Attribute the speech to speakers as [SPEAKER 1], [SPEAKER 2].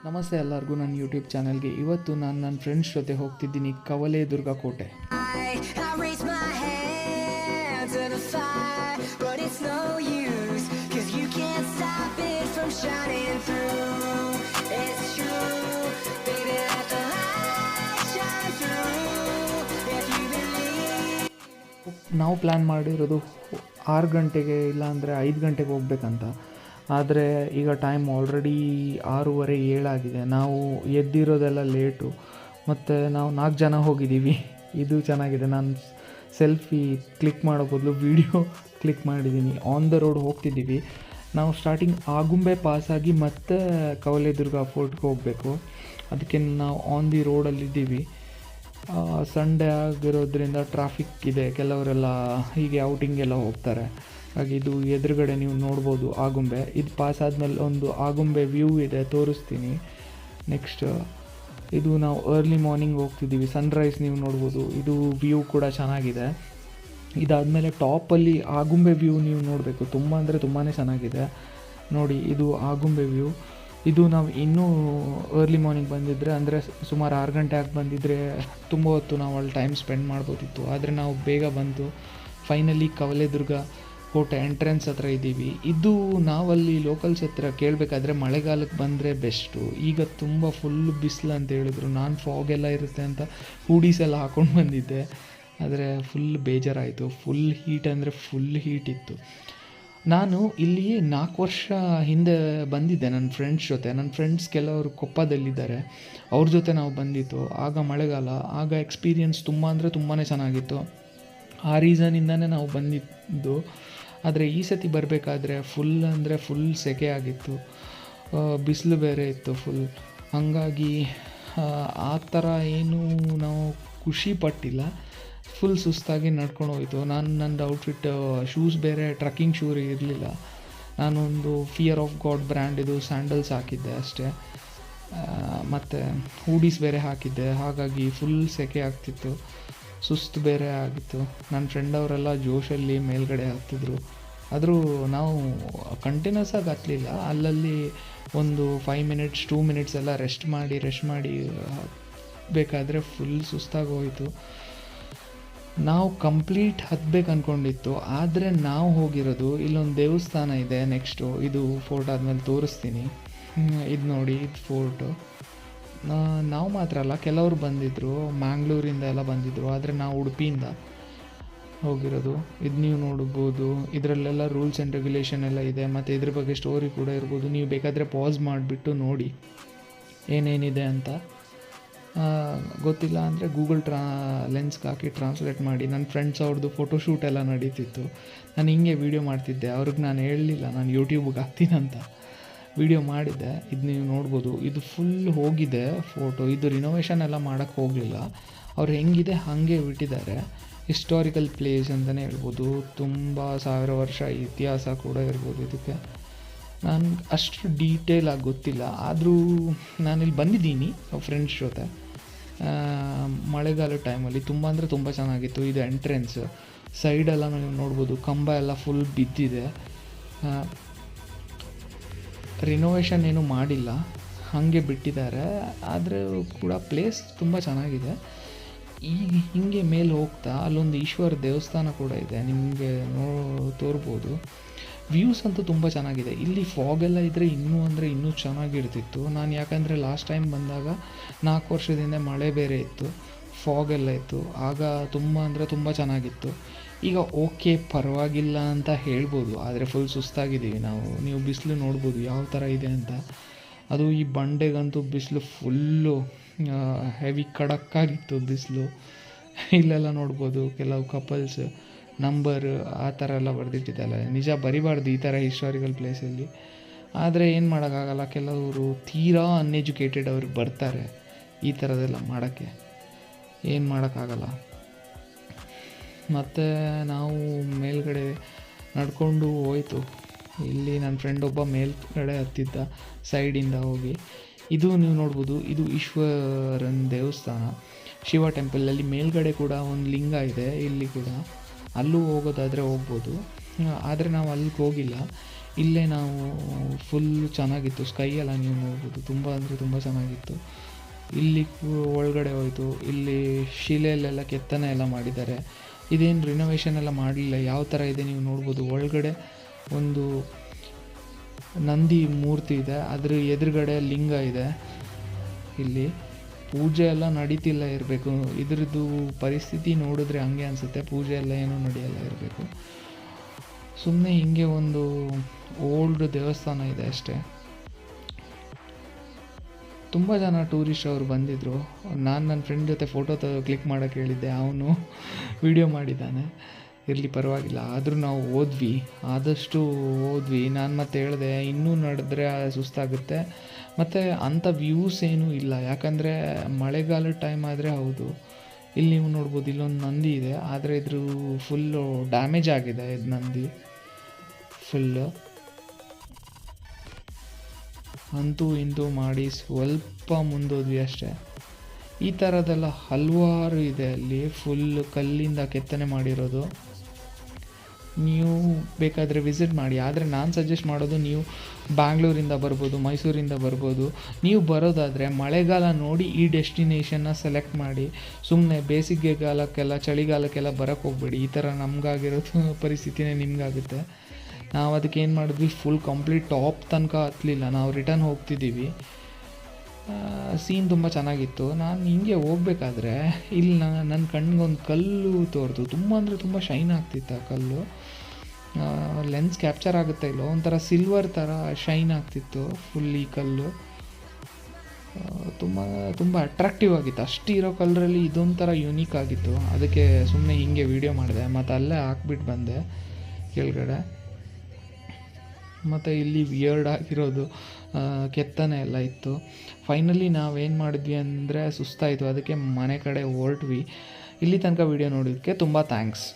[SPEAKER 1] ನಮಸ್ತೆ ಎಲ್ಲರಿಗೂ ನನ್ನ ಯೂಟ್ಯೂಬ್ ಚಾನಲ್ಗೆ. ಇವತ್ತು ನಾನು ನನ್ನ ಫ್ರೆಂಡ್ಸ್ ಜೊತೆ ಹೋಗ್ತಿದ್ದೀನಿ ಕವಲೇದುರ್ಗ ಕೋಟೆ. ನಾವು ಪ್ಲ್ಯಾನ್ ಮಾಡಿರೋದು 6 ಗಂಟೆಗೆ ಇಲ್ಲಾಂದರೆ 5 ಗಂಟೆಗೆ ಹೋಗ್ಬೇಕಂತ. ಆದರೆ ಈಗ ಟೈಮ್ ಆಲ್ರೆಡಿ 6:15 ಆಗಿದೆ. ನಾವು ಎದ್ದಿರೋದೆಲ್ಲ ಲೇಟು ಮತ್ತು ನಾವು 4 ಜನ ಹೋಗಿದ್ದೀವಿ. ಇದು ಚೆನ್ನಾಗಿದೆ. ನಾನು ಸೆಲ್ಫಿ ಕ್ಲಿಕ್ ಮಾಡೋ ಬದಲು ವೀಡಿಯೋ ಕ್ಲಿಕ್ ಮಾಡಿದ್ದೀನಿ. ಆನ್ ದ ರೋಡ್ ಹೋಗ್ತಿದ್ದೀವಿ. ನಾವು ಸ್ಟಾರ್ಟಿಂಗ್ ಆಗುಂಬೆ ಪಾಸಾಗಿ ಮತ್ತೆ ಕವಲೇದುರ್ಗ ಫೋರ್ಟ್ಗೆ ಹೋಗಬೇಕು. ಅದಕ್ಕೆ ನಾವು ಆನ್ ದಿ ರೋಡಲ್ಲಿದ್ದೀವಿ. ಸಂಡೇ ಆಗಿರೋದ್ರಿಂದ ಟ್ರಾಫಿಕ್ ಇದೆ. ಕೆಲವರೆಲ್ಲ ಹೀಗೆ ಔಟಿಂಗ್ ಎಲ್ಲ ಹೋಗ್ತಾರೆ. ಹಾಗೆ ಇದು ಎದುರುಗಡೆ ನೀವು ನೋಡ್ಬೋದು ಆಗುಂಬೆ. ಇದು ಪಾಸ್ ಆದಮೇಲೆ ಒಂದು ಆಗುಂಬೆ ವ್ಯೂ ಇದೆ, ತೋರಿಸ್ತೀನಿ. ನೆಕ್ಸ್ಟ್ ಇದು ನಾವು ಅರ್ಲಿ ಮಾರ್ನಿಂಗ್ ಹೋಗ್ತಿದ್ದೀವಿ. ಸನ್ರೈಸ್ ನೀವು ನೋಡ್ಬೋದು. ಇದು ವ್ಯೂ ಕೂಡ ಚೆನ್ನಾಗಿದೆ. ಇದಾದಮೇಲೆ ಟಾಪಲ್ಲಿ ಆಗುಂಬೆ ವ್ಯೂ ನೀವು ನೋಡಬೇಕು. ತುಂಬ ಅಂದರೆ ತುಂಬಾ ಚೆನ್ನಾಗಿದೆ ನೋಡಿ. ಇದು ಆಗುಂಬೆ ವ್ಯೂ. ಇದು ನಾವು ಇನ್ನೂ ಅರ್ಲಿ ಮಾರ್ನಿಂಗ್ ಬಂದಿದ್ದರೆ, ಅಂದರೆ ಸುಮಾರು 6 ಗಂಟೆ ಆಗಿ ಬಂದಿದ್ದರೆ ತುಂಬ ಹೊತ್ತು ನಾವು ಅಲ್ಲಿ ಟೈಮ್ ಸ್ಪೆಂಡ್ ಮಾಡ್ಬೋದಿತ್ತು. ಆದರೆ ನಾವು ಬೇಗ ಬಂದು ಫೈನಲಿ ಕವಲೇದುರ್ಗ ಕೋಟೆ ಎಂಟ್ರೆನ್ಸ್ ಹತ್ರ ಇದ್ದೀವಿ. ಇದು ನಾವಲ್ಲಿ ಲೋಕಲ್ಸ್ ಹತ್ರ ಕೇಳಬೇಕಾದ್ರೆ ಮಳೆಗಾಲಕ್ಕೆ ಬಂದರೆ ಬೆಸ್ಟು. ಈಗ ತುಂಬ ಫುಲ್ ಬಿಸಿಲು ಅಂತ ಹೇಳಿದ್ರು. ನಾನು ಫಾಗ್ ಎಲ್ಲ ಇರುತ್ತೆ ಅಂತ ಹೂಡೀಸ್ ಎಲ್ಲ ಹಾಕ್ಕೊಂಡು ಬಂದಿದ್ದೆ. ಆದರೆ ಫುಲ್ ಬೇಜಾರಾಯಿತು. ಫುಲ್ ಹೀಟ್ ಅಂದರೆ ಫುಲ್ ಹೀಟ್ ಇತ್ತು. ನಾನು ಇಲ್ಲಿ 4 ವರ್ಷ ಹಿಂದೆ ಬಂದಿದ್ದೆ ನನ್ನ ಫ್ರೆಂಡ್ಸ್ ಜೊತೆ. ನನ್ನ ಫ್ರೆಂಡ್ಸ್ ಕೆಲವರು ಕೊಪ್ಪದಲ್ಲಿದ್ದಾರೆ. ಅವ್ರ ಜೊತೆ ನಾವು ಬಂದಿತ್ತು. ಆಗ ಮಳೆಗಾಲ. ಆಗ ಎಕ್ಸ್ಪೀರಿಯನ್ಸ್ ತುಂಬ ಅಂದರೆ ತುಂಬಾ ಚೆನ್ನಾಗಿತ್ತು. ಆ ರೀಸನಿಂದನೇ ನಾವು ಬಂದಿದ್ದು. ಆದರೆ ಈ ಸತಿ ಬರಬೇಕಾದ್ರೆ ಫುಲ್ ಅಂದರೆ ಫುಲ್ ಸೆಕೆ ಆಗಿತ್ತು. ಬಿಸಿಲು ಬೇರೆ ಇತ್ತು ಫುಲ್. ಹಾಗಾಗಿ ಆ ಥರ ಏನೂ ನಾವು ಖುಷಿ ಪಟ್ಟಿಲ್ಲ. ಫುಲ್ ಸುಸ್ತಾಗಿ ನಡ್ಕೊಂಡು ಹೋಯಿತು. ನಂದು ಔಟ್ಫಿಟ್ ಶೂಸ್ ಬೇರೆ ಟ್ರಕ್ಕಿಂಗ್ ಶೂ ಇರಲಿಲ್ಲ. ನಾನೊಂದು ಫಿಯರ್ ಆಫ್ ಗಾಡ್ ಬ್ರ್ಯಾಂಡಿದು ಸ್ಯಾಂಡಲ್ಸ್ ಹಾಕಿದ್ದೆ ಅಷ್ಟೇ. ಮತ್ತು ಹೂಡೀಸ್ ಬೇರೆ ಹಾಕಿದ್ದೆ. ಹಾಗಾಗಿ ಫುಲ್ ಸೆಕೆ ಆಗ್ತಿತ್ತು. ಸುಸ್ತು ಬೇರೆ ಆಗಿತ್ತು. ನನ್ನ ಫ್ರೆಂಡ್ ಅವರೆಲ್ಲ ಜೋಶಲ್ಲಿ ಮೇಲ್ಗಡೆ ಹತ್ತಿದ್ರು. ಆದರೂ ನಾವು ಕಂಟಿನ್ಯೂಸ್ ಆಗಿ ಹತ್ತಲಿಲ್ಲ. ಅಲ್ಲಲ್ಲಿ ಒಂದು 5 ಮಿನಿಟ್ಸ್ 2 ಮಿನಿಟ್ಸ್ ಎಲ್ಲ ರೆಸ್ಟ್ ಮಾಡಿ ಬೇಕಾದರೆ ಫುಲ್ ಸುಸ್ತಾಗಿ ಹೋಯಿತು. ನಾವು ಕಂಪ್ಲೀಟ್ ಹತ್ತಬೇಕು ಅಂದ್ಕೊಂಡಿತ್ತು. ಆದರೆ ನಾವು ಹೋಗಿರೋದು ಇಲ್ಲೊಂದು ದೇವಸ್ಥಾನ ಇದೆ. ನೆಕ್ಸ್ಟು ಇದು ಫೋರ್ಟ್ ಆದಮೇಲೆ ತೋರಿಸ್ತೀನಿ. ಇದು ನೋಡಿ, ಇದು ಫೋರ್ಟು. ನಾವು ಮಾತ್ರ ಅಲ್ಲ, ಕೆಲವರು ಬಂದಿದ್ದರು. ಮ್ಯಾಂಗ್ಳೂರಿಂದ ಎಲ್ಲ ಬಂದಿದ್ದರು. ಆದರೆ ನಾವು ಉಡುಪಿಯಿಂದ ಹೋಗಿರೋದು. ಇದು ನೀವು ನೋಡ್ಬೋದು. ಇದರಲ್ಲೆಲ್ಲ ರೂಲ್ಸ್ ಆ್ಯಂಡ್ ರೆಗ್ಯುಲೇಷನ್ ಎಲ್ಲ ಇದೆ. ಮತ್ತು ಇದ್ರ ಬಗ್ಗೆ ಸ್ಟೋರಿ ಕೂಡ ಇರ್ಬೋದು. ನೀವು ಬೇಕಾದರೆ ಪಾಸ್ ಮಾಡಿಬಿಟ್ಟು ನೋಡಿ ಏನೇನಿದೆ ಅಂತ. ಗೊತ್ತಿಲ್ಲ ಅಂದರೆ ಗೂಗಲ್ ಲೆನ್ಸ್ಗೆ ಹಾಕಿ ಟ್ರಾನ್ಸ್ಲೇಟ್ ಮಾಡಿ. ನನ್ನ ಫ್ರೆಂಡ್ಸ್ ಅವ್ರದ್ದು ಫೋಟೋಶೂಟ್ ಎಲ್ಲ ನಡೀತಿತ್ತು. ನಾನು ಹಿಂಗೆ ವೀಡಿಯೋ ಮಾಡ್ತಿದ್ದೆ. ಅವ್ರಿಗೆ ನಾನು ಹೇಳಲಿಲ್ಲ ನಾನು ಯೂಟ್ಯೂಬ್ಗೆ ಹಾಕ್ತೀನಂತ. ವೀಡಿಯೋ ಮಾಡಿದ್ದೆ. ಇದು ನೀವು ನೋಡ್ಬೋದು. ಇದು ಫುಲ್ ಹೋಗಿದೆ ಫೋಟೋ. ಇದು ರಿನೋವೇಷನ್ ಎಲ್ಲ ಮಾಡೋಕ್ಕೆ ಹೋಗಲಿಲ್ಲ. ಅವ್ರು ಹೆಂಗಿದೆ ಹಾಗೆ ಬಿಟ್ಟಿದ್ದಾರೆ. ಹಿಸ್ಟಾರಿಕಲ್ ಪ್ಲೇಸ್ ಅಂತಲೇ ಹೇಳ್ಬೋದು. ತುಂಬ 1000 ವರ್ಷ ಇತಿಹಾಸ ಕೂಡ ಇರ್ಬೋದು ಇದಕ್ಕೆ. ನಾನು ಅಷ್ಟು ಡೀಟೇಲಾಗಿ ಗೊತ್ತಿಲ್ಲ. ಆದರೂ ನಾನಿಲ್ಲಿ ಬಂದಿದ್ದೀನಿ ಫ್ರೆಂಡ್ಸ್ ಜೊತೆ ಮಳೆಗಾಲ ಟೈಮಲ್ಲಿ. ತುಂಬ ಅಂದರೆ ತುಂಬ ಚೆನ್ನಾಗಿತ್ತು. ಇದು ಎಂಟ್ರೆನ್ಸ್ ಸೈಡೆಲ್ಲ ನೀವು ನೋಡ್ಬೋದು. ಕಂಬ ಎಲ್ಲ ಫುಲ್ ಬಿದ್ದಿದೆ. ರಿನೋವೇಷನ್ ಏನೂ ಮಾಡಿಲ್ಲ, ಹಾಗೆ ಬಿಟ್ಟಿದ್ದಾರೆ. ಆದರೆ ಕೂಡ ಪ್ಲೇಸ್ ತುಂಬ ಚೆನ್ನಾಗಿದೆ. ಈಗ ಹಿಂಗೆ ಮೇಲೆ ಹೋಗ್ತಾ ಅಲ್ಲೊಂದು ಈಶ್ವರ ದೇವಸ್ಥಾನ ಕೂಡ ಇದೆ. ನಿಮಗೆ ತೋರ್ಬೋದು. ವ್ಯೂಸ್ ಅಂತೂ ತುಂಬ ಚೆನ್ನಾಗಿದೆ. ಇಲ್ಲಿ ಫಾಗೆಲ್ಲ ಇದ್ದರೆ ಇನ್ನೂ ಚೆನ್ನಾಗಿರ್ತಿತ್ತು. ನಾನು ಯಾಕಂದರೆ ಲಾಸ್ಟ್ ಟೈಮ್ ಬಂದಾಗ 4 ವರ್ಷದಿಂದ ಮಳೆ ಬೇರೆ ಇತ್ತು, ಫಾಗೆಲ್ಲ ಇತ್ತು. ಆಗ ತುಂಬ ಚೆನ್ನಾಗಿತ್ತು. ಈಗ ಓಕೆ ಪರವಾಗಿಲ್ಲ ಅಂತ ಹೇಳ್ಬೋದು. ಆದರೆ ಫುಲ್ ಸುಸ್ತಾಗಿದ್ದೀವಿ ನಾವು. ನೀವು ಬಿಸಿಲು ನೋಡ್ಬೋದು ಯಾವ ಥರ ಇದೆ ಅಂತ. ಅದು ಈ ಬಂಡೆಗಂತೂ ಬಿಸಿಲು ಫುಲ್ಲು ಹೆವಿ ಖಡಕ್ಕಾಗಿತ್ತು ಬಿಸಿಲು. ಇಲ್ಲೆಲ್ಲ ನೋಡ್ಬೋದು ಕೆಲವು ಕಪಲ್ಸ್ ನಂಬರ್ ಆ ಥರ ಎಲ್ಲ ಬರೆದಿಟ್ಟಿದ್ದಲ್ಲ. ನಿಜ ಬರಿಬಾರ್ದು ಈ ಥರ ಹಿಸ್ಟಾರಿಕಲ್ ಪ್ಲೇಸಲ್ಲಿ. ಆದರೆ ಏನು ಮಾಡೋಕ್ಕಾಗಲ್ಲ. ಕೆಲವರು ತೀರಾ ಅನ್ಎಜುಕೇಟೆಡ್ ಅವ್ರಿಗೆ ಬರ್ತಾರೆ ಈ ಥರದ್ದೆಲ್ಲ ಮಾಡೋಕ್ಕೆ. ಏನು ಮಾಡೋಕ್ಕಾಗಲ್ಲ. ಮತ್ತು ನಾವು ಮೇಲ್ಗಡೆ ನಡ್ಕೊಂಡು ಹೋಯ್ತು. ಇಲ್ಲಿ ನನ್ನ ಫ್ರೆಂಡ್ ಒಬ್ಬ ಮೇಲ್ಗಡೆ ಹತ್ತಿದ್ದ ಸೈಡಿಂದ ಹೋಗಿ. ಇದು ನೀವು ನೋಡ್ಬೋದು. ಇದು ಈಶ್ವರನ ದೇವಸ್ಥಾನ, ಶಿವ ಟೆಂಪಲಲ್ಲಿ. ಮೇಲ್ಗಡೆ ಕೂಡ ಒಂದು ಲಿಂಗ ಇದೆ. ಇಲ್ಲಿ ಕೂಡ ಅಲ್ಲೂ ಹೋಗೋದಾದರೆ ಹೋಗ್ಬೋದು. ಆದರೆ ನಾವು ಅಲ್ಲಿಗೆ ಹೋಗಿಲ್ಲ. ಇಲ್ಲೇ ನಾವು ಫುಲ್ಲು ಚೆನ್ನಾಗಿತ್ತು, ಸ್ಕೈ ಎಲ್ಲ ನೀವು ನೋಡ್ಬೋದು, ತುಂಬ ಅಂದರೆ ತುಂಬ ಚೆನ್ನಾಗಿತ್ತು. ಇಲ್ಲಿ ಒಳಗಡೆ ಹೋಯಿತು, ಇಲ್ಲಿ ಶಿಲೆಯಲ್ಲೆಲ್ಲ ಕೆತ್ತನೆ ಎಲ್ಲ ಮಾಡಿದ್ದಾರೆ. ಇದೇನು ರಿನೋವೇಷನ್ ಎಲ್ಲ ಮಾಡಲಿಲ್ಲ, ಯಾವ ಥರ ಇದೆ ನೀವು ನೋಡ್ಬೋದು. ಒಳಗಡೆ ಒಂದು ನಂದಿ ಮೂರ್ತಿ ಇದೆ, ಅದ್ರ ಎದುರುಗಡೆ ಲಿಂಗ ಇದೆ. ಇಲ್ಲಿ ಪೂಜೆ ಎಲ್ಲ ನಡೀತಿಲ್ಲ ಇರಬೇಕು, ಇದ್ರದ್ದು ಪರಿಸ್ಥಿತಿ ನೋಡಿದ್ರೆ ಹಂಗೆ ಅನಿಸುತ್ತೆ. ಪೂಜೆ ಎಲ್ಲ ಏನೂ ನಡೆಯಲ್ಲ ಇರಬೇಕು, ಸುಮ್ಮನೆ ಹಿಂಗೆ ಒಂದು ಓಲ್ಡ್ ದೇವಸ್ಥಾನ ಇದೆ ಅಷ್ಟೇ. ತುಂಬ ಜನ ಟೂರಿಸ್ಟ್ ಅವರು ಬಂದಿದ್ದರು. ನಾನು ನನ್ನ ಫ್ರೆಂಡ್ ಜೊತೆ ಫೋಟೋ ಕ್ಲಿಕ್ ಮಾಡೋಕ್ಕೆ ಹೇಳಿದ್ದೆ, ಅವನು ವಿಡಿಯೋ ಮಾಡಿದ್ದಾನೆ. ಇರಲಿ ಪರವಾಗಿಲ್ಲ, ಆದರೂ ನಾವು ಆದಷ್ಟು ಹೋದ್ವಿ. ನಾನು ಮತ್ತೆ ಹೇಳಿದೆ, ಇನ್ನೂ ನಡೆದ್ರೆ ಸುಸ್ತಾಗುತ್ತೆ, ಮತ್ತು ಅಂಥ ವ್ಯೂಸ್ ಏನೂ ಇಲ್ಲ, ಯಾಕಂದರೆ ಮಳೆಗಾಲದ ಟೈಮ್ ಆದರೆ ಹೌದು. ಇಲ್ಲಿ ನೀವು ನೋಡ್ಬೋದು, ಇಲ್ಲೊಂದು ನಂದಿ ಇದೆ, ಆದರೆ ಇದ್ರ ಫುಲ್ಲು ಡ್ಯಾಮೇಜ್ ಆಗಿದೆ ಇದು ನಂದಿ ಫುಲ್ಲು. ಅಂತೂ ಇಂತೂ ಮಾಡಿ ಸ್ವಲ್ಪ ಮುಂದೋದ್ವಿ ಅಷ್ಟೇ. ಈ ಥರದ್ದೆಲ್ಲ ಹಲವಾರು ಇದೆ ಅಲ್ಲಿ, ಫುಲ್ ಕಲ್ಲಿಂದ ಕೆತ್ತನೆ ಮಾಡಿರೋದು. ನೀವು ಬೇಕಾದರೆ ವಿಸಿಟ್ ಮಾಡಿ, ಆದರೆ ನಾನು ಸಜೆಸ್ಟ್ ಮಾಡೋದು ನೀವು ಬ್ಯಾಂಗ್ಳೂರಿಂದ ಬರ್ಬೋದು, ಮೈಸೂರಿಂದ ಬರ್ಬೋದು. ನೀವು ಬರೋದಾದರೆ ಮಳೆಗಾಲ ನೋಡಿ ಈ ಡೆಸ್ಟಿನೇಷನ್ನ ಸೆಲೆಕ್ಟ್ ಮಾಡಿ. ಸುಮ್ಮನೆ ಬೇಸಿಗೆಗಾಲಕ್ಕೆಲ್ಲ ಚಳಿಗಾಲಕ್ಕೆಲ್ಲ ಬರೋಕ್ಕೆ ಹೋಗ್ಬೇಡಿ. ಈ ಥರ ನಮಗಾಗಿರೋದು ಪರಿಸ್ಥಿತಿನೇ ನಿಮಗಾಗುತ್ತೆ. ನಾವು ಅದಕ್ಕೆ ಏನು ಮಾಡಿದ್ವಿ, ಫುಲ್ ಕಂಪ್ಲೀಟ್ ಟಾಪ್ ತನಕ ಹತ್ತಲಿಲ್ಲ, ನಾವು ರಿಟರ್ನ್ ಹೋಗ್ತಿದ್ದೀವಿ. ಸೀನ್ ತುಂಬ ಚೆನ್ನಾಗಿತ್ತು. ನಾನು ಹಿಂಗೆ ಹೋಗ್ಬೇಕಾದ್ರೆ ಇಲ್ಲಿ ನನ್ನ ಕಣ್ಣಿಗೊಂದು ಕಲ್ಲು ತೋರ್ತು, ತುಂಬ ಅಂದರೆ ತುಂಬ ಶೈನ್ ಆಗ್ತಿತ್ತು ಆ ಕಲ್ಲು. ಲೆನ್ಸ್ ಕ್ಯಾಪ್ಚರ್ ಆಗುತ್ತೆ ಇಲ್ಲೋ, ಒಂಥರ ಸಿಲ್ವರ್ ಥರ ಶೈನ್ ಆಗ್ತಿತ್ತು ಫುಲ್ ಈ ಕಲ್ಲು. ತುಂಬ ತುಂಬ ಅಟ್ರಾಕ್ಟಿವ್ ಆಗಿತ್ತು. ಅಷ್ಟಿರೋ ಕಲ್ಲರಲ್ಲಿ ಇದೊಂಥರ ಯುನೀಕ್ ಆಗಿತ್ತು. ಅದಕ್ಕೆ ಸುಮ್ಮನೆ ಹಿಂಗೆ ವೀಡಿಯೋ ಮಾಡಿದೆ, ಮತ್ತು ಅಲ್ಲೇ ಹಾಕ್ಬಿಟ್ಟು ಬಂದೆ ಕೆಳಗಡೆ. ಮತ್ತು ಇಲ್ಲಿ ವಿಯರ್ಡ್ ಆಗಿರೋದು ಕೆತ್ತನೆ ಎಲ್ಲ ಇತ್ತು. ಫೈನಲಿ ನಾವೇನು ಮಾಡಿದ್ವಿ ಅಂದರೆ ಸುಸ್ತಾಯಿತು, ಅದಕ್ಕೆ ಮನೆ ಕಡೆ ಹೊರಟ್ವಿ. ಇಲ್ಲಿ ತನಕ ವೀಡಿಯೋ ನೋಡೋದಕ್ಕೆ ತುಂಬ ಥ್ಯಾಂಕ್ಸ್.